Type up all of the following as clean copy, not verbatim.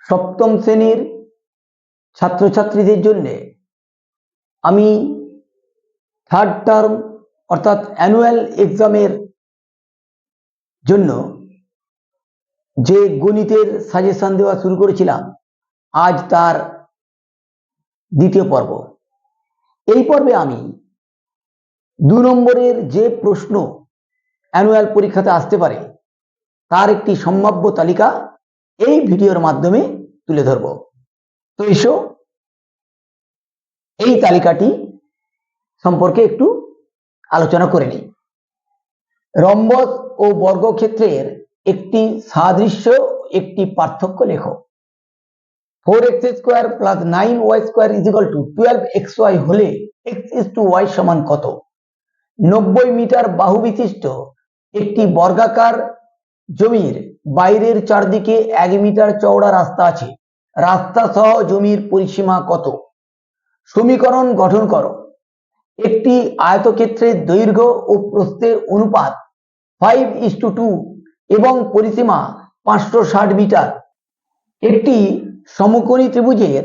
সপ্তম শ্রেণীর ছাত্রছাত্রীদের জন্য আমি থার্ড টার্ম অর্থাৎ অ্যানুয়াল এক্সামের জন্য যে গণিতের সাজেশন দেওয়া শুরু করেছিলাম, আজ তার দ্বিতীয় পর্ব। এই পর্বে আমি 2 নম্বরের যে প্রশ্ন অ্যানুয়াল পরীক্ষাতে আসতে পারে তার একটি সম্ভাব্য তালিকা এই ভিডিওর মাধ্যমে তুলে ধরব। তো এসো এই তালিকাটি সম্পর্কে একটু আলোচনা করে নিই। রম্বস ও বর্গক্ষেত্রের একটি সাদৃশ্য, একটি পার্থক্য লেখো। 4x² + 9y² = 12xy হলে x:y সমান কত? 90 মিটার বাহু বিশিষ্ট একটি বর্গাকার জমির বাইরের চারদিকে 1 মিটার চওড়া রাস্তা আছে। রাস্তা সহ জমির পরিসীমা কত? সমীকরণ গঠন করো। একটি আয়তক্ষেত্রের দৈর্ঘ্য ও প্রস্থের অনুপাত 5:2 এবং পরিসীমা 560 মিটার। একটি সমকোণী ত্রিভুজের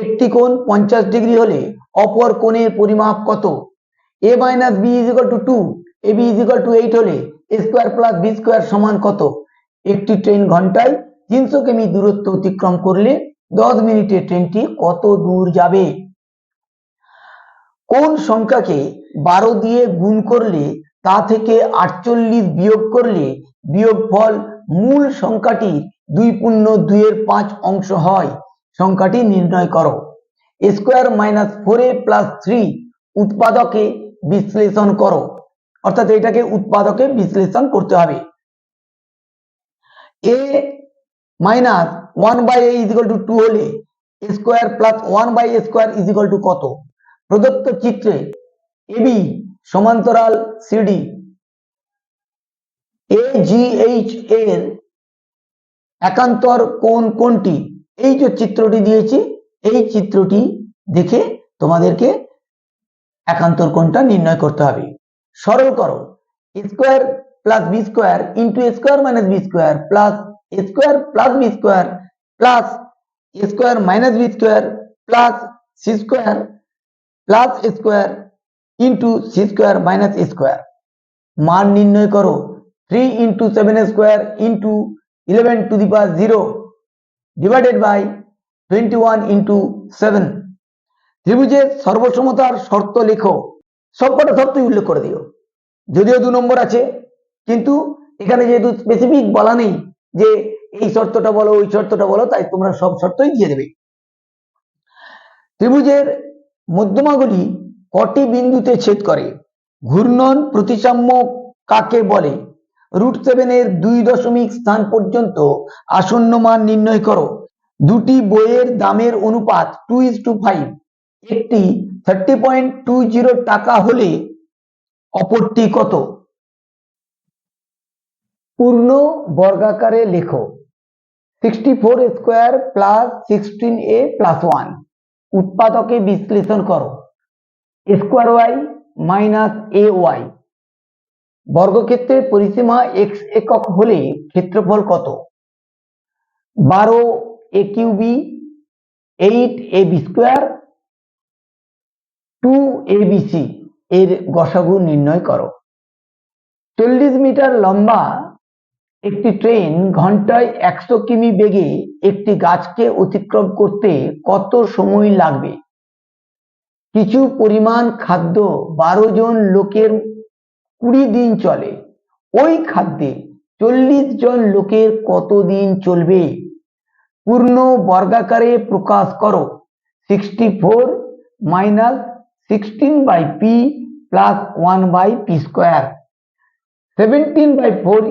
একটি কোণ 50 ডিগ্রি হলে অপর কোণের পরিমাপ কত? a - b = 2, ab = 8 হলে a² + b² সমান কত? একটি ট্রেন ঘন্টায় 300 কিমি দূরত্ব অতিক্রম করলে 10 মিনিটে ট্রেনটি কত দূর যাবে? কোন সংখ্যাকে 12 দিয়ে গুণ করলে তা থেকে 48 বিয়োগ করলে বিয়োগফল মূল সংখ্যাটির 2.2 অংশ হয়? সংখ্যাটি নির্ণয় করো। a² - 4a + 3 উৎপাদকে বিশ্লেষণ করো। অর্থাৎ এটাকে উৎপাদকে বিশ্লেষণ করতে হবে। a - 1/a = 2 হলে a² + 1/a² কত? প্রদত্ত চিত্রে AB সমান্তরাল CD AGH এর একান্তর কোণ কোনটি? এই যে চিত্রটি দিয়েছি, এই চিত্রটি দেখে তোমাদেরকে একান্তর কোণটা নির্ণয় করতে হবে। সরল করো। a² + b² * a² - b² + a² + b² a² - b² + c² + a²। মান নির্ণয় করো। 3 × 7² × 11⁻⁴ / 21 × 7। ত্রিভুজের সর্বসমতার শর্ত লেখো। সবকটা শর্তই উল্লেখ করে দিও। যদিও 2 নম্বর আছে, কিন্তু এখানে যেহেতু স্পেসিফিক বলা নেই যে এই শর্তটা বলো, ওই শর্তটা বলো, তাই তোমরা সব শর্তই দিয়ে দেবে। ত্রিভুজের মধ্যমাগুলি কটি বিন্দুতে ছেদ করে? ঘূর্ণন প্রতিসাম্য কাকে বলে? √7 এর 2 দশমিক স্থান পর্যন্ত আসন্ন মান নির্ণয় করো। দুটি বইয়ের দামের অনুপাত 2:5। একটি 30.20 টাকা হলে অপরটি কত? পূর্ণ বর্গাকারে লেখো। 64a² + 16a + 1 উৎপাদকে বিশ্লেষণ করো। a² - ay বর্গক্ষেত্রের পরিসীমা x একক হলে ক্ষেত্রফল কত? 12a³ 8ab² 2abc এর গসাগু নির্ণয় করো। 40 মিটার লম্বা একটি ট্রেন ঘন্টায় 100 কিমি বেগে একটি গাছকে অতিক্রম করতে কত সময় লাগবে? কিছু পরিমাণ খাদ্য 12 জন লোকের 20 দিন চলে। ওই খাদ্যে 40 জন লোকের কত দিন চলবে? পূর্ণ বর্গাকারে প্রকাশ করো। 64 - 16/p + 1/p²। 17/4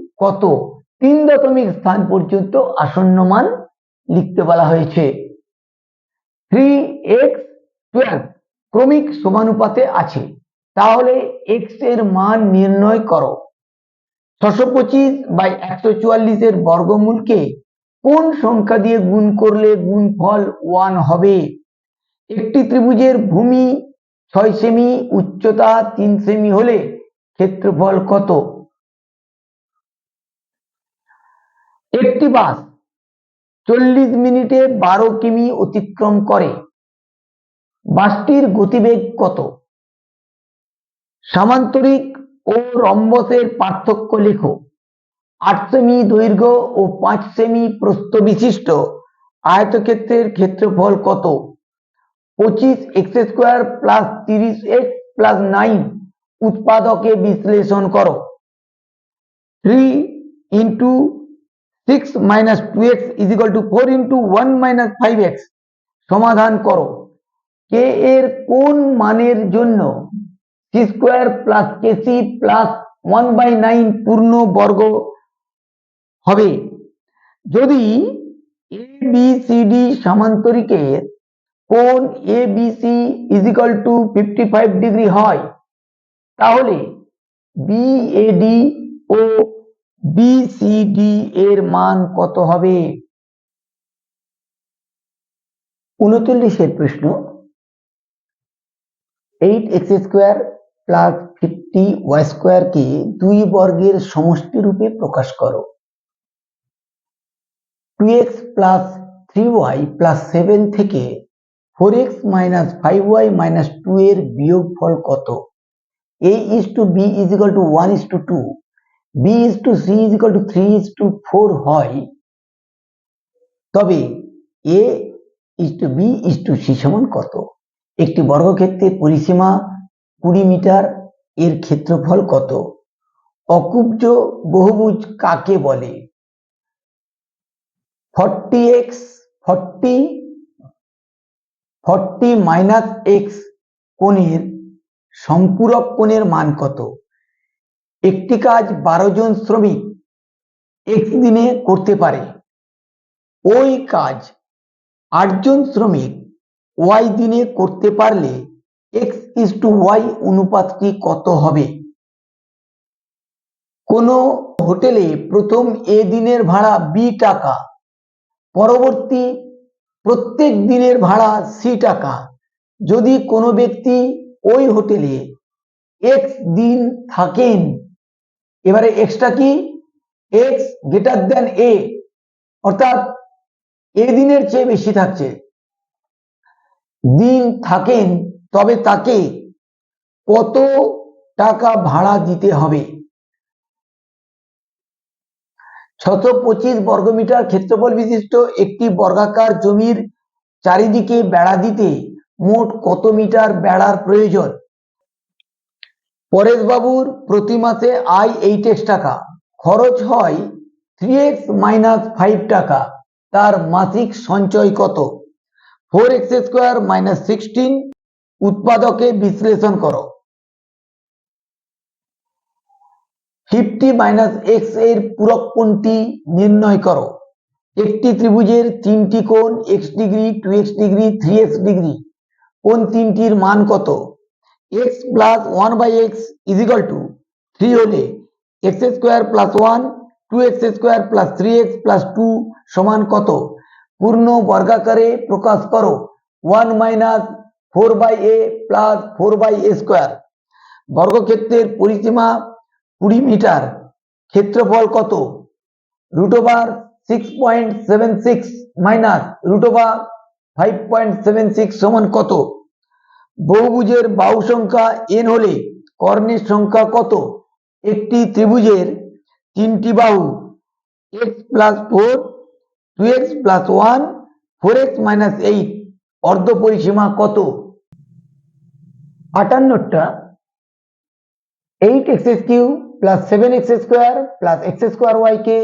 = কত? 3 দশমিক স্থান পর্যন্ত আসন্ন মান লিখতে বলা হয়েছে। 3x12 ক্রমিক সমানুপাতে আছে, তাহলে x এর মান নির্ণয় করো। 625/144 এর বর্গমূলকে কোন সংখ্যা দিয়ে গুণ করলে গুণফল 1 হবে? একটি ত্রিভুজের ভূমি 6 সেমি, উচ্চতা 3 সেমি হলে ক্ষেত্রফল কত? একটি বাস 40 মিনিটে 12 কিমি অতিক্রম করে। বাসটির গতিবেগ কত? সামান্তরিক ও রম্বসের পার্থক্য লেখো। 8 সেমি দৈর্ঘ্য ও 5 সেমি প্রস্থ বিশিষ্ট আয়তক্ষেত্রের ক্ষেত্রফল কত? 25x² প্লাস 30x প্লাস 9 উৎপাদকে বিশ্লেষণ করো। 3 into 6 minus 2x is equal to 4 into 1 minus 5x সমাধান করো। কে এর কোন মানের জন্য c² প্লাস kc প্লাস 1/9 পূর্ণ বর্গ হবে? যদি ABCD সামান্তরিকের কোণ ABC is equal to 55 degree হয়, তাহলে BAD ও BCD এর মান কত হবে? 39 প্রশ্ন। 8x² প্লাস 50y² কে 2 বর্গের সমষ্টি রূপে প্রকাশ করো। 2x প্লাস 3y প্লাস 7 থেকে 4x মাইনাস 5y মাইনাস 2 এর বিয়োগফল কত? A is to B is equal to 1 is to 2, B is to C is equal to 3 is to 4 হয়, তবে A is to B is to C সমান কত? একটি বর্গক্ষেত্রের পরিসীমা 20 মিটার, এর ক্ষেত্রফল কত? অকুব্জ বহুভুজ কাকে বলে? 40 মাইনাস x কোণের সম্পূরক কোণের মান কত? একটি কাজ 12 জন শ্রমিক x দিনে করতে পারে, ওই কাজ 8 জন শ্রমিক y দিনে করতে পারলে x is to y অনুপাতটি কত হবে? কোনো হোটেলে প্রথম A দিনের ভাড়া B টাকা, পরবর্তী প্রত্যেক দিনের ভাড়া C টাকা। যদি কোনো ব্যক্তি ওই হোটেলে x দিন থাকেন, এবারে xটা কি? x গ্রেটার দ্যান a, অর্থাৎ a দিনের চেয়ে বেশি থাকছে, দিন থাকেন, তবে তাকে কত টাকা ভাড়া দিতে হবে? 625 বর্গমিটার ক্ষেত্রফল বিশিষ্ট একটি বর্গাকার জমির চারিদিকে বেড়া দিতে মোট কত মিটার বেড়ার প্রয়োজন? পরেশবাবুর প্রতি মাসে আয় 8x টাকা, খরচ হয় 3x মাইনাস 5 টাকা, তার মাসিক সঞ্চয় কত? 4x² মাইনাস 16 উৎপাদকে বিশ্লেষণ করো। 50 মাইনাস x এর পূরক কোণটি নির্ণয় করো। একটি ত্রিভুজের 3টি কোণ x degree, 2x degree, 3x degree, কোণ তিনটির মান কত? x plus 1/x is equal to 3 হলে x² plus 1, 2x² plus 3x plus 2 সমান কত? পূর্ণ বর্গাকারে প্রকাশ করো। 1 মাইনাস 4/a প্লাস 4/a²। বর্গক্ষেত্রের পরিসীমা 20 মিটার, ক্ষেত্রফল কত? √6.76 মাইনাস √5.76 সমান কত? বহুভুজের বাহু সংখ্যা n হলে কর্ণের সংখ্যা কত? একটি ত্রিভুজের 3টি বাহু x plus 4, 2x plus 1, 4x minus 8 অর্ধ পরিসীমা কত? 58টা। 8x³ plus 7x² plus x² কে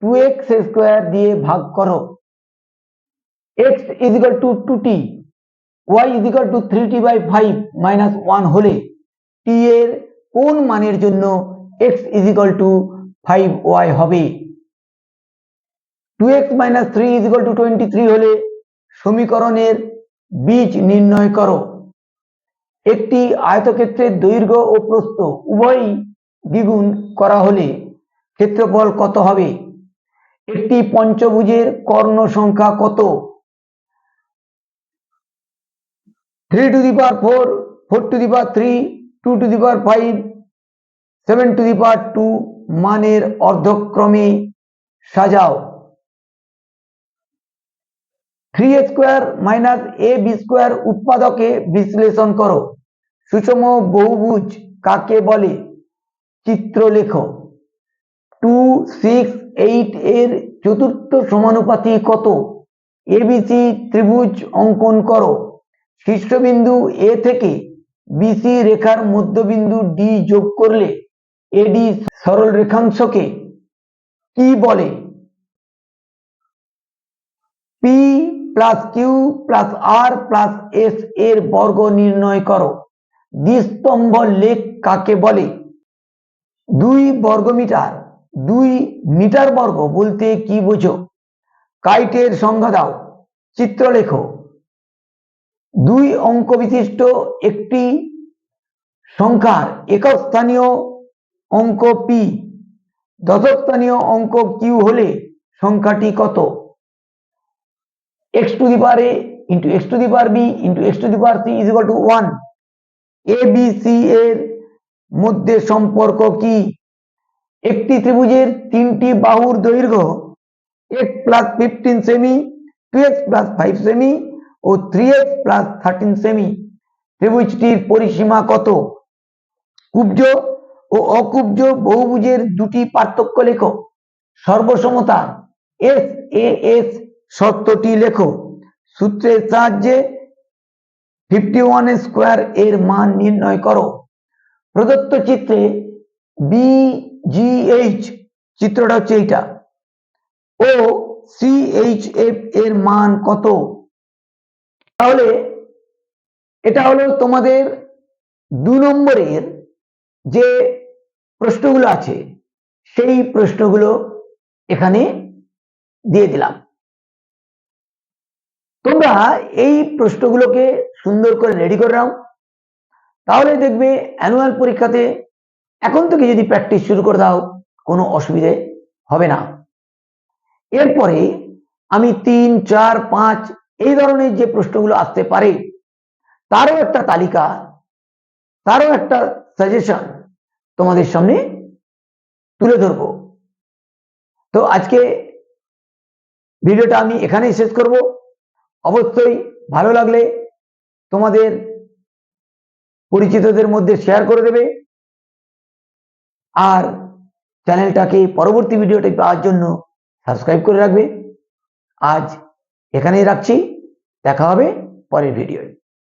2x² দিয়ে ভাগ করো। x is equal to 2t, y is equal to 3t/5 minus 1 হলে t এর কোন মানের জন্য x is equal to 5y হবে? 2x minus 3 is equal to 23 হলে সমীকরণের বীজ নির্ণয় করো। একটি আয়তক্ষেত্রের দৈর্ঘ্য ও প্রস্থ উভয়ই দ্বিগুণ করা হলে ক্ষেত্রফল কত হবে? একটি পঞ্চভুজের কর্ণ সংখ্যা কত? 3 to the power 4, 4 to the power 3, 2 to the power 5, 7 to the power 2 মানের অর্ধক্রমে সাজাও। 3a² মাইনাস ab² উৎপাদকে বিশ্লেষণ করো। সুষম বহুভুজ কাকে বলে? চিত্র লেখো। 2, 6, 8 এর চতুর্থ সমানুপাতি কত? এবিসি ত্রিভুজ অঙ্কন করো। শীর্ষবিন্দু এ থেকে বিসি রেখার মধ্যবিন্দু ডি যোগ করলে এডি সরল রেখাংশকে কি বলে? পি প্লাস কিউ প্লাস আর প্লাস এস এর বর্গ নির্ণয় করো। দ্বিস্তম্ভ লেখ কাকে বলে? 2 বর্গমিটার। 2 মিটার বর্গ বলতে কি বোঝো? কাইটের সংজ্ঞা দাও। চিত্র লেখো। 2 অঙ্ক বিশিষ্ট একটি সংখ্যার একক স্থানীয় অঙ্ক পি, দশক স্থানীয় অঙ্ক কিউ হলে সংখ্যাটি কত? x to the power a into x to the power b into x to the power c is equal to 1. a b c এর মধ্যে সম্পর্ক কি? একটি ত্রিভুজের তিনটি বাহুর দৈর্ঘ্য x plus 15 সেমি, 2x plus 5 সেমি ও 3x plus 13 সেমি। ত্রিভুজটির পরিসীমা কত? কুব্জ ও অকুব্জ বহুভুজের দুটি পার্থক্য লেখো। সর্বসমতা SAS শর্তটি লেখো। সূত্রের সাহায্যে 51² এর মান নির্ণয় করো। প্রদত্ত চিত্রে BGH, চিত্রটা হচ্ছে এইটা, ও CHF এর মান কত? তাহলে এটা হলো তোমাদের 2 নম্বরের যে প্রশ্নগুলো আছে সেই প্রশ্নগুলো এখানে দিয়ে দিলাম। তোমরা এই প্রশ্নগুলোকে সুন্দর করে রেডি করে নাও, তাহলে দেখবে অ্যানুয়াল পরীক্ষাতে এখন থেকে যদি প্র্যাকটিস শুরু করে দাও কোনো অসুবিধে হবে না। এরপরে আমি 3, 4, 5 এই ধরনের যে প্রশ্নগুলো আসতে পারে তারও একটা তালিকা, তারও একটা সাজেশন তোমাদের সামনে তুলে ধরব। তো আজকে ভিডিওটা আমি এখানেই শেষ করব। অবশ্যই ভালো লাগলে তোমাদের পরিচিতদের মধ্যে শেয়ার করে দেবে, আর চ্যানেলটাকে পরবর্তী ভিডিওটি পাওয়ার জন্য সাবস্ক্রাইব করে রাখবে। আজ এখানেই রাখছি, দেখা হবে পরের ভিডিওয়।